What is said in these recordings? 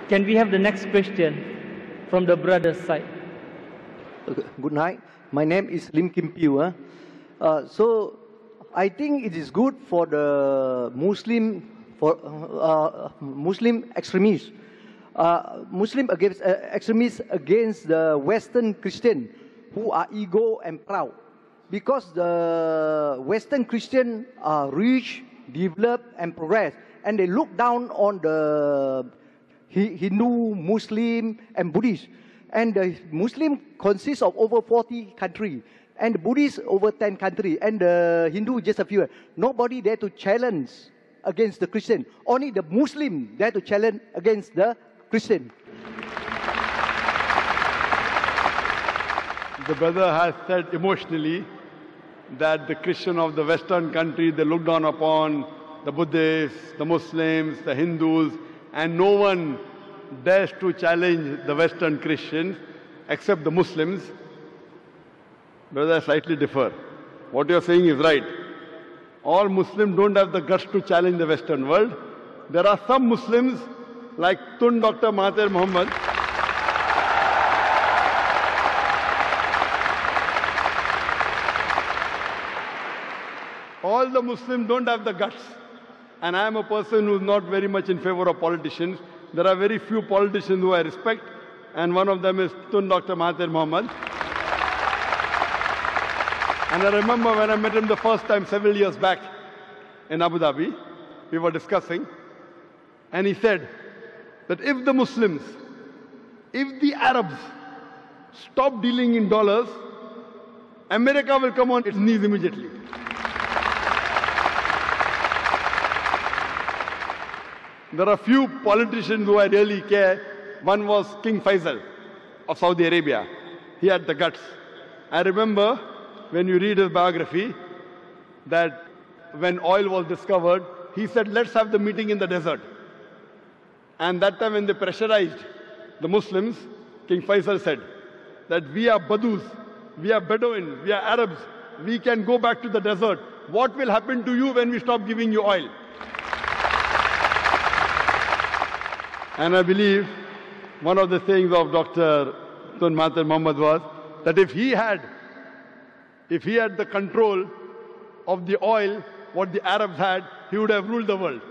Can we have the next question from the brother's side? Good night. My name is Lim Kim Piu. So I think it is good for the Muslim extremists, extremists against the Western Christian who are ego and proud, because the Western Christian are rich, developed, and progress, and they look down on the Hindu, Muslim, and Buddhist. And the Muslim consists of over 40 countries, and the Buddhist over 10 countries, and the Hindu just a few. Nobody dare to challenge against the Christian. Only the Muslim dare to challenge against the Christian. The brother has said emotionally that the Christian of the Western country, they look down upon the Buddhists, the Muslims, the Hindus, and no one dares to challenge the Western Christians except the Muslims. Brother, I slightly differ. What you are saying is right. All Muslims don't have the guts to challenge the Western world. There are some Muslims like Tun Dr. Mahathir Mohamad, all the Muslims don't have the guts. And I am a person who is not very much in favor of politicians. There are very few politicians who I respect, and one of them is Tun Dr. Mahathir Mohamad. And I remember when I met him the first time several years back in Abu Dhabi, we were discussing, and he said that if the Muslims, if the Arabs stop dealing in dollars, America will come on its knees immediately. There are few politicians who I really care. One was King Faisal of Saudi Arabia. He had the guts. I remember when you read his biography that when oil was discovered, he said, let's have the meeting in the desert. And that time when they pressurized the Muslims, King Faisal said that we are Badus, we are Bedouins, we are Arabs, we can go back to the desert. What will happen to you when we stop giving you oil? And I believe one of the things of Dr. Tun Mahathir Mohamad was that if he had the control of the oil, what the Arabs had, he would have ruled the world.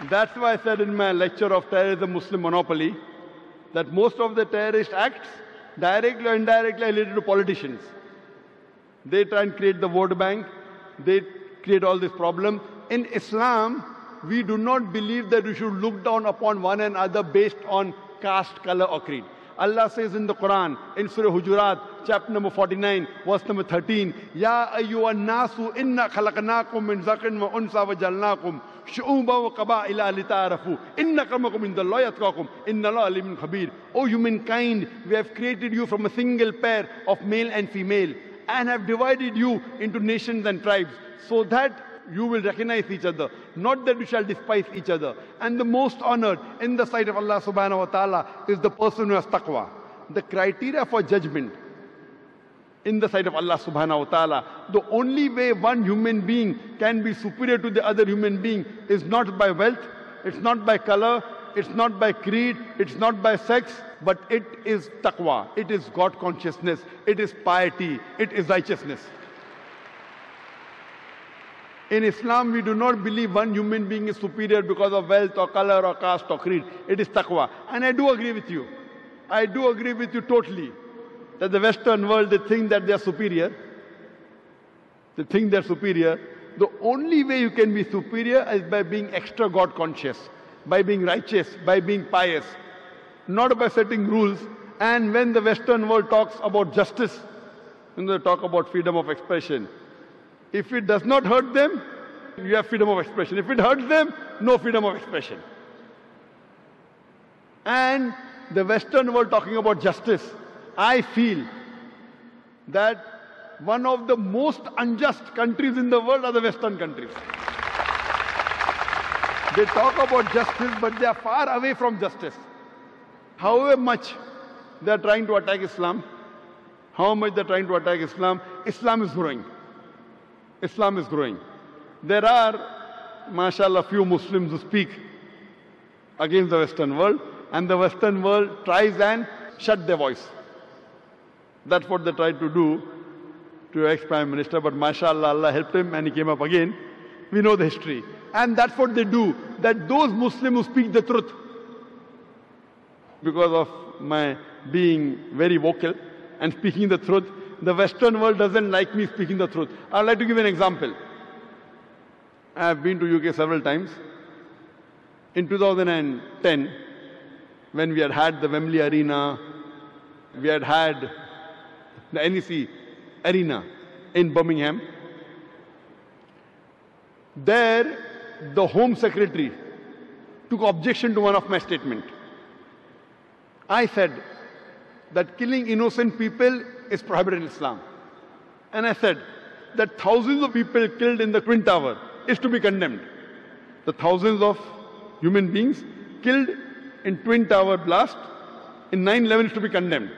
That's why I said in my lecture of terrorism, Muslim monopoly, that most of the terrorist acts, directly or indirectly, are related to politicians. They try and create the vote bank. They create all this problem. In Islam, we do not believe that we should look down upon one another based on caste, color, or creed. Allah says in the Quran, in Surah Hujurat, chapter number 49, verse number 13, Ya ayyuhan nasu inna khalaqnakum min zakarin wa unsa wa jalnakum shu'uban wa qaba'ila lita'arafu inna akramakum indallahi atqakum inna Allaha alimun khabir. O humankind, we have created you from a single pair of male and female and have divided you into nations and tribes so that you will recognize each other, not that you shall despise each other. And the most honored in the sight of Allah subhanahu wa ta'ala is the person who has taqwa. The criteria for judgment in the sight of Allah subhanahu wa ta'ala, the only way one human being can be superior to the other human being is not by wealth, it's not by color, it's not by creed, it's not by sex, but it is taqwa, it is God consciousness, it is piety, it is righteousness. In Islam, we do not believe one human being is superior because of wealth or color or caste or creed. It is taqwa. And I do agree with you. I do agree with you totally that the Western world, they think that they are superior. They think they are superior. The only way you can be superior is by being extra God conscious, by being righteous, by being pious, not by setting rules. And when the Western world talks about justice, when they talk about freedom of expression, if it does not hurt them, you have freedom of expression. If it hurts them, no freedom of expression. And the Western world talking about justice, I feel that one of the most unjust countries in the world are the Western countries. They talk about justice, but they are far away from justice. However much they are trying to attack Islam, Islam is growing. Islam is growing. There are, mashallah, few Muslims who speak against the Western world, and the Western world tries and shut their voice. That's what they tried to do to ex-Prime Minister, but mashallah, Allah helped him and he came up again. We know the history. And that's what they do, that those Muslims who speak the truth, because of my being very vocal and speaking the truth, the Western world doesn't like me speaking the truth. I'd like to give an example. I have been to UK several times. In 2010, when we had the Wembley Arena, we had the NEC Arena in Birmingham. There, the Home Secretary took objection to one of my statements. I said that killing innocent people is prohibited in Islam. And I said that thousands of people killed in the Twin Tower is to be condemned. The thousands of human beings killed in Twin Tower blast in 9/11 is to be condemned.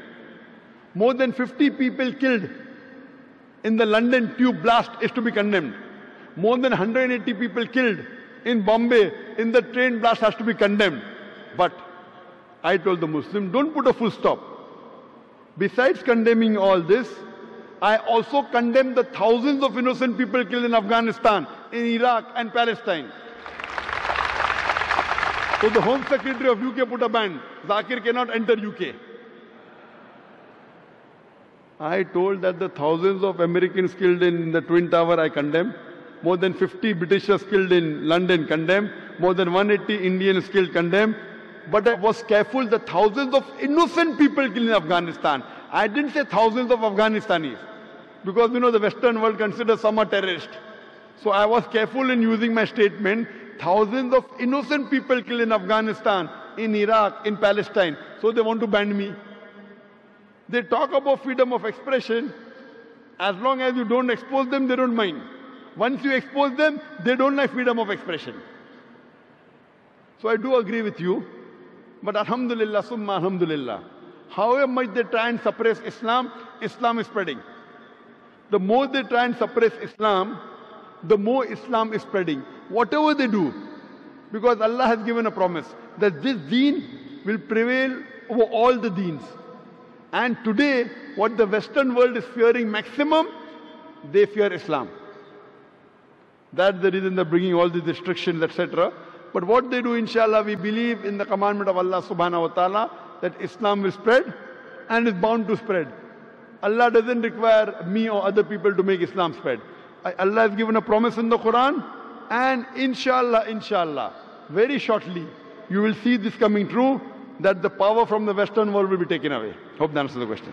More than 50 people killed in the London tube blast is to be condemned. More than 180 people killed in Bombay in the train blast has to be condemned. But I told the Muslim, don't put a full stop. Besides condemning all this, I also condemn the thousands of innocent people killed in Afghanistan, in Iraq and Palestine. So the Home Secretary of UK put a ban. Zakir cannot enter UK. I told that the thousands of Americans killed in the Twin Tower I condemn. More than 50 Britishers killed in London condemn. More than 180 Indians killed condemn. But I was careful, the thousands of innocent people killed in Afghanistan. I didn't say thousands of Afghanistanis. Because, you know, the Western world considers some are terrorists. So I was careful in using my statement, thousands of innocent people killed in Afghanistan, in Iraq, in Palestine. So they want to ban me. They talk about freedom of expression. As long as you don't expose them, they don't mind. Once you expose them, they don't like freedom of expression. So I do agree with you. But alhamdulillah, summa alhamdulillah, however much they try and suppress Islam, Islam is spreading. The more they try and suppress Islam, the more Islam is spreading. Whatever they do, because Allah has given a promise that this deen will prevail over all the deens. And today, what the Western world is fearing maximum, they fear Islam. That's the reason they're bringing all these restrictions, etc. But what they do, inshallah, we believe in the commandment of Allah subhanahu wa ta'ala that Islam will spread and is bound to spread. Allah doesn't require me or other people to make Islam spread. Allah has given a promise in the Quran, and inshallah, very shortly, you will see this coming true, that the power from the Western world will be taken away. Hope that answers the question.